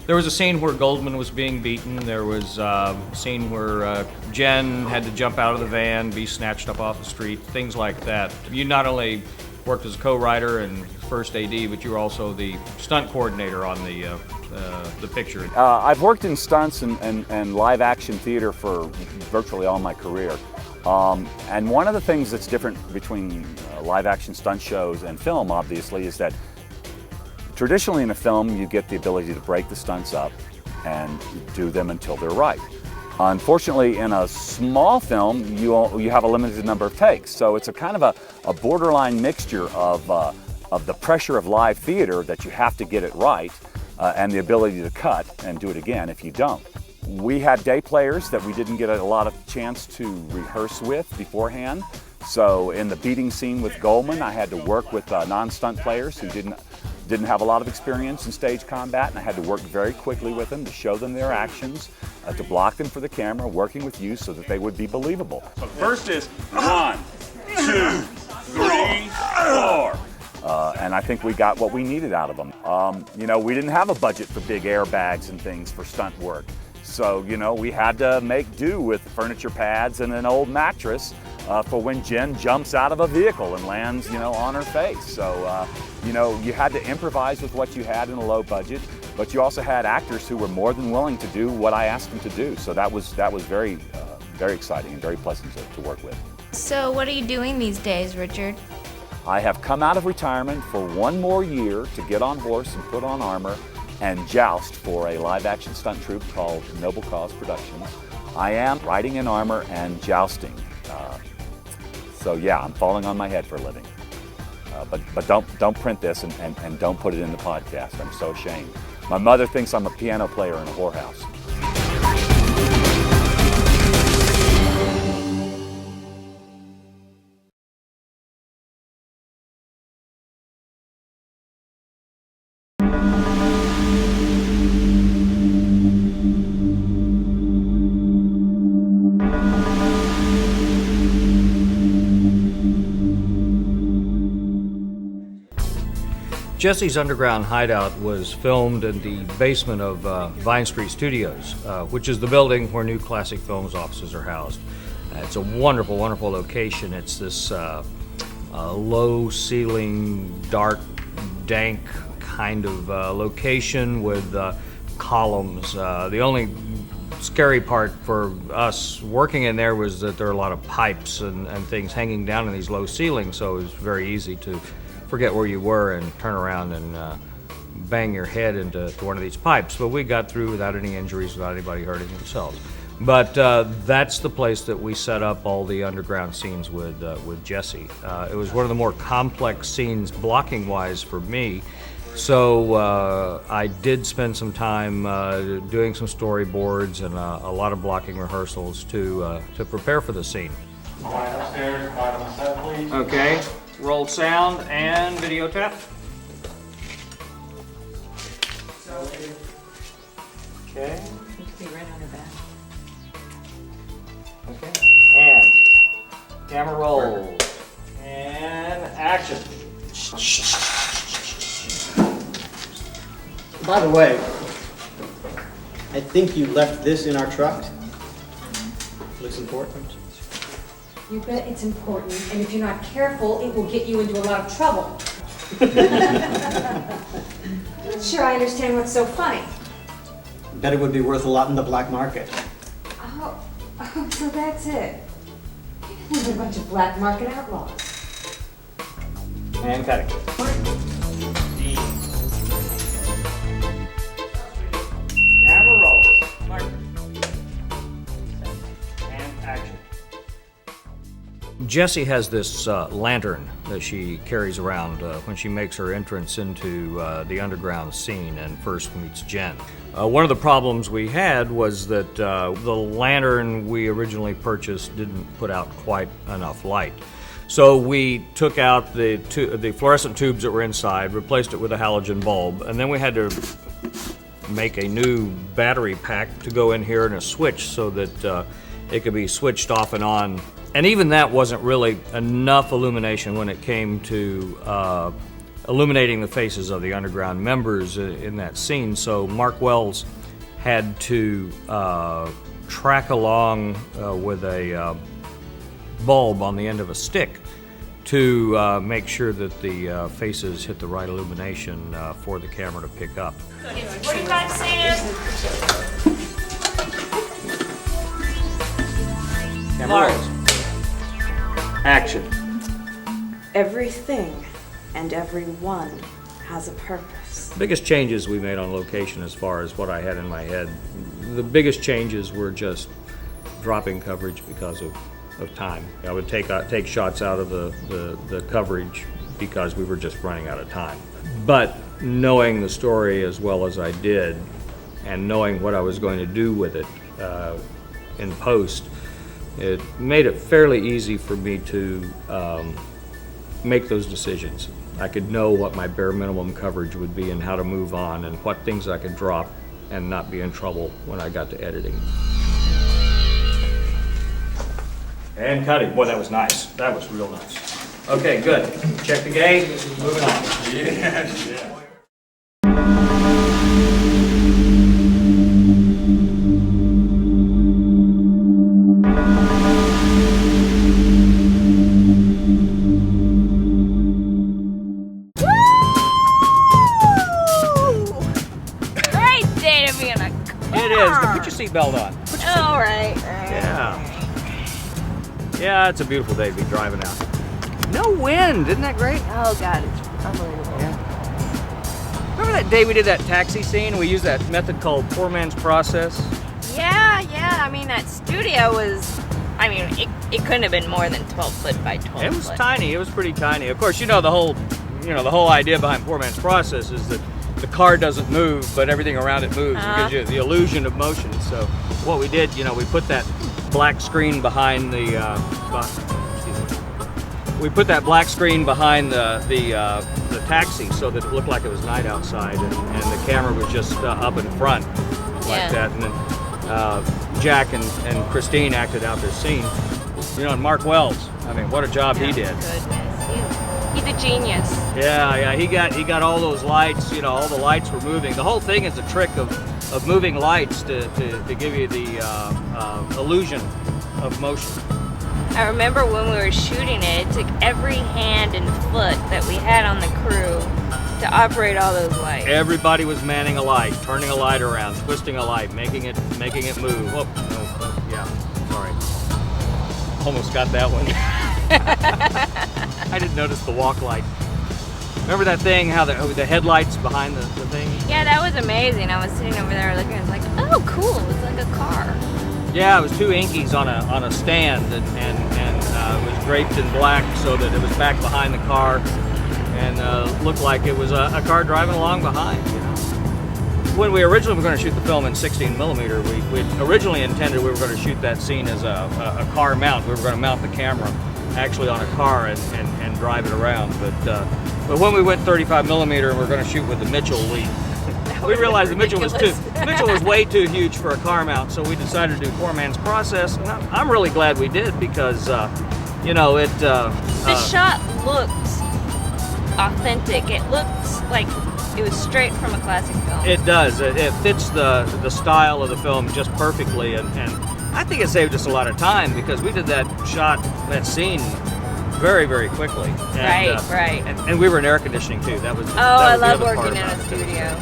There was a scene where Goldman was being beaten. There was a scene where Jen had to jump out of the van, be snatched up off the street, things like that. You not only worked as a co-writer and first AD, but you were also the stunt coordinator on the picture. I've worked in stunts and live action theater for virtually all my career. And one of the things that's different between live action stunt shows and film, obviously, is that traditionally in a film you get the ability to break the stunts up and do them until they're right. Unfortunately, in a small film, you have a limited number of takes, so it's a kind of a borderline mixture of the pressure of live theater that you have to get it right and the ability to cut and do it again if you don't. We had day players that we didn't get a lot of chance to rehearse with beforehand. So in the beating scene with Goldman, I had to work with non-stunt players who didn't have a lot of experience in stage combat, and I had to work very quickly with them to show them their actions, to block them for the camera, working with you so that they would be believable. So first is 1, 2, 3, 4. And I think we got what we needed out of them. You know, we didn't have a budget for big airbags and things for stunt work. So, you know, we had to make do with furniture pads and an old mattress for when Jen jumps out of a vehicle and lands, you know, on her face. So, you know, you had to improvise with what you had in a low budget, but you also had actors who were more than willing to do what I asked them to do. So that was very exciting and very pleasant to work with. So what are you doing these days, Richard? I have come out of retirement for one more year to get on horse and put on armor and joust for a live-action stunt troupe called Noble Cause Productions. I am riding in armor and jousting. So yeah, I'm falling on my head for a living. But don't print this and don't put it in the podcast. I'm so ashamed. My mother thinks I'm a piano player in a whorehouse. Jesse's Underground Hideout was filmed in the basement of Vine Street Studios, which is the building where New Classic Films offices are housed. It's a wonderful, wonderful location. It's this low-ceiling, dark, dank kind of location with columns. The only scary part for us working in there was that there are a lot of pipes and things hanging down in these low ceilings, so it was very easy to forget where you were and turn around and bang your head into one of these pipes. But we got through without any injuries, without anybody hurting themselves. But that's the place that we set up all the underground scenes with Jesse. It was one of the more complex scenes blocking-wise for me. So I did spend some time doing some storyboards and a lot of blocking rehearsals to prepare for the scene. Quiet upstairs, quiet on set, please. Okay. Roll sound and video tap. Okay. You could be right on her back. Okay. And camera roll. And action. By the way, I think you left this in our truck. Looks important. You bet it's important, and if you're not careful, it will get you into a lot of trouble. Not sure I understand what's so funny. Bet it would be worth a lot in the black market. Oh, so that's it. There's a bunch of black market outlaws. And cut it. Camera roll. And action. Jessie has this lantern that she carries around when she makes her entrance into the underground scene and first meets Jen. One of the problems we had was that the lantern we originally purchased didn't put out quite enough light. So we took out the fluorescent tubes that were inside, replaced it with a halogen bulb, and then we had to make a new battery pack to go in here and a switch so that it could be switched off and on. And even that wasn't really enough illumination when it came to illuminating the faces of the underground members in that scene. So Mark Wells had to track along with a bulb on the end of a stick to make sure that the faces hit the right illumination for the camera to pick up. It's 45 cents. Camera rolls. Action. Everything and everyone has a purpose. Biggest changes we made on location as far as what I had in my head. The biggest changes were just dropping coverage because of time. I would take shots out of the coverage because we were just running out of time. But knowing the story as well as I did and knowing what I was going to do with it in post, it made it fairly easy for me to make those decisions. I could know what my bare minimum coverage would be and how to move on and what things I could drop and not be in trouble when I got to editing. And cutting. Boy, that was nice. That was real nice. Okay, good. Check the gate. Moving on. Yes, yeah. Great day to be in a car. It is. Now put your seatbelt on. All right. Yeah. Yeah, it's a beautiful day to be driving out. No wind. Isn't that great? Oh God, it's unbelievable. Yeah. Remember that day we did that taxi scene? We used that method called poor man's process. Yeah. I mean, that studio was. I mean, it couldn't have been more than 12 foot by 12 It was foot. tiny. It was pretty tiny. Of course, the whole idea behind poor man's process is that the car doesn't move, but everything around it moves. It gives you the illusion of motion. So what we did, we put that black screen behind the. We put that black screen behind the taxi so that it looked like it was night outside, and the camera was just up in front like that. And then Jack and Christine acted out their scene. And Mark Wells. I mean, what a job he did. Goodness, he's a genius. Yeah, he got all those lights. All the lights were moving. The whole thing is a trick of moving lights to give you the illusion of motion. I remember when we were shooting it took every hand and foot that we had on the crew to operate all those lights. Everybody was manning a light, turning a light around, twisting a light, making it move. Oh, no, yeah, sorry. Almost got that one. I didn't notice the walk light. Remember that thing, how the headlights behind the thing? Yeah, that was amazing. I was sitting over there looking, I was like, oh, cool, it's like a car. Yeah, it was two Inkies on a stand, and it was draped in black so that it was back behind the car, and looked like it was a car driving along behind. When we originally were going to shoot the film in 16mm, we originally intended we were going to shoot that scene as a car mount. We were going to mount the camera actually on a car and drive it around. But when we went 35mm and we were going to shoot with the Mitchell, we realized the Mitchell was way too huge for a car mount, so we decided to do poor man's process. And I'm really glad we did because The shot looked authentic. It looked like it was straight from a classic film. It does. It fits the style of the film just perfectly, and I think it saved us a lot of time because we did that scene very, very quickly. And, Right. And we were in air conditioning too. That was. I love working in a studio.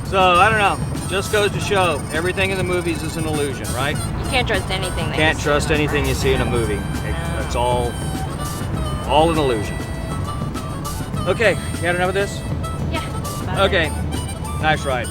So I don't know. Just goes to show everything in the movies is an illusion, right? You can't trust anything. Can't trust anything you see in a movie. That's all an illusion. Okay, you had enough of this? Yeah. Okay, nice ride.